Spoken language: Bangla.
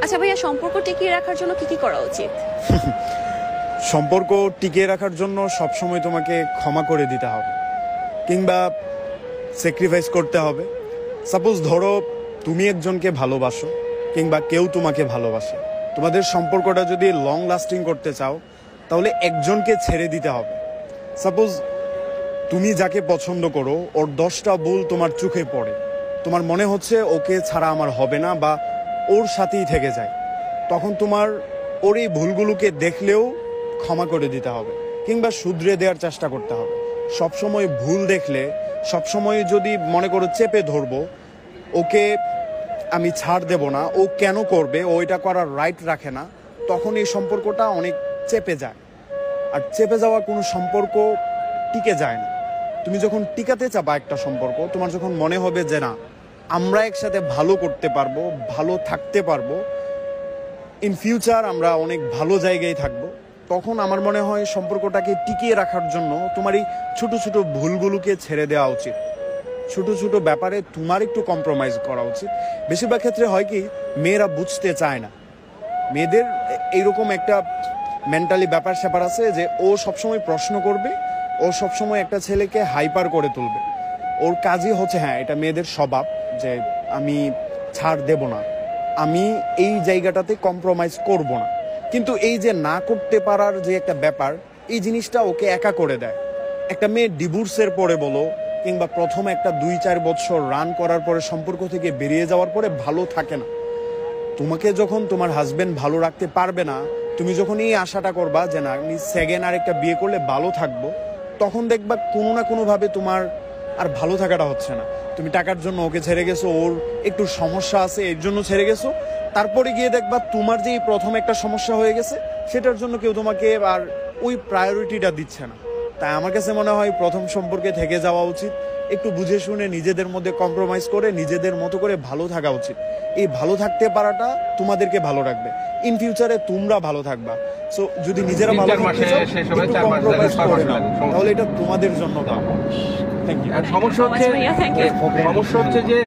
আচ্ছা ভাইয়া, সম্পর্ক টিকিয়ে রাখার জন্য কি কি করা উচিত? সম্পর্ক টিকিয়ে রাখার জন্য সবসময় তোমাকে ক্ষমা করে দিতে হবে, কিংবা স্যাক্রিফাইস করতে হবে। সাপোজ ধরো তুমি একজনকে ভালোবাসো, কিংবা কেউ তোমাকে ভালোবাসে, তোমাদের সম্পর্কটা যদি লং লাস্টিং করতে চাও তাহলে একজনকে ছেড়ে দিতে হবে। সাপোজ তুমি যাকে পছন্দ করো, ওর 10টা ভুল তোমার চোখে পড়ে, তোমার মনে হচ্ছে ওকে ছাড়া আমার হবে না, বা ওর সাথেই থেকে যায়, তখন তোমার ওর এই ভুলগুলোকে দেখলেও ক্ষমা করে দিতে হবে, কিংবা শুধরে দেওয়ার চেষ্টা করতে হবে। সবসময় ভুল দেখলে, সবসময় যদি মনে করো চেপে ধরবো, ওকে আমি ছাড় দেব না, ও কেন করবে, ও এটা করার রাইট রাখে না, তখন এই সম্পর্কটা অনেক চেপে যায়। আর চেপে যাওয়া কোনো সম্পর্ক টিকে যায় না। তুমি যখন টিকাতে চাবা একটা সম্পর্ক, তোমার যখন মনে হবে যে না, আমরা একসাথে ভালো করতে পারবো, ভালো থাকতে পারবো, ইন ফিউচার আমরা অনেক ভালো জায়গায় থাকবো, তখন আমার মনে হয় সম্পর্কটাকে টিকিয়ে রাখার জন্য তোমার এই ছোট ছোট ভুলগুলোকে ছেড়ে দেওয়া উচিত। ছোট ছোট ব্যাপারে তোমার একটু কম্প্রোমাইজ করা উচিত। বেশিরভাগ ক্ষেত্রে হয় কি, মেয়েরা বুঝতে চায় না। মেয়েদের এইরকম একটা মেন্টালি ব্যাপার স্যাপার আছে যে ও সবসময় প্রশ্ন করবে, ও সবসময় একটা ছেলেকে হাইপার করে তুলবে। ওর কাজই হচ্ছে, হ্যাঁ এটা মেয়েদের স্বভাব, যে আমি ছাড় দেব না, আমি এই জায়গাটাতে কম্প্রোমাইজ করব না। কিন্তু এই যে না করতে পারার যে একটা ব্যাপার, এই জিনিসটা ওকে একা করে দেয়। একটা মেয়ে ডিভোর্সের পরে বলো, কিংবা প্রথম একটা 2-4 বছর রান করার পরে সম্পর্ক থেকে বেরিয়ে যাওয়ার পরে ভালো থাকে না। তোমাকে যখন তোমার হাজবেন্ড ভালো রাখতে পারবে না, তুমি যখন এই আশাটা করবা যে না আমি সেকেন্ড আরেকটা বিয়ে করলে ভালো থাকবো, তখন দেখবা কোনো না কোনোভাবে তোমার আর ভালো থাকাটা হচ্ছে না। তুমি টাকার জন্য ওকে ছেড়ে গেছো, ওর একটু সমস্যা আছে এর জন্য ছেড়ে গেছো, তারপরে গিয়ে দেখবা তোমার যে প্রথম একটা সমস্যা হয়ে গেছে সেটার জন্য কেউ তোমাকে আর ওই প্রায়োরিটিটা দিচ্ছে না। তাই আমার কাছে মনে হয় প্রথম সম্পর্কে থেকে যাওয়া উচিত, একটু বুঝে শুনে নিজেদের মধ্যে কম্প্রোমাইজ করে নিজেদের মতো করে ভালো থাকা উচিত। এই ভালো থাকতে পারাটা তোমাদেরকে ভালো রাখবে, ইন ফিউচারে তোমরা ভালো থাকবা। সো যদি নিজেরা ভালো থাকতে চাও, একটু কম্প্রোমাইজ করে নাও, তাহলে এটা তোমাদের জন্য ভালো। Thank you. সমস্যা হচ্ছে যে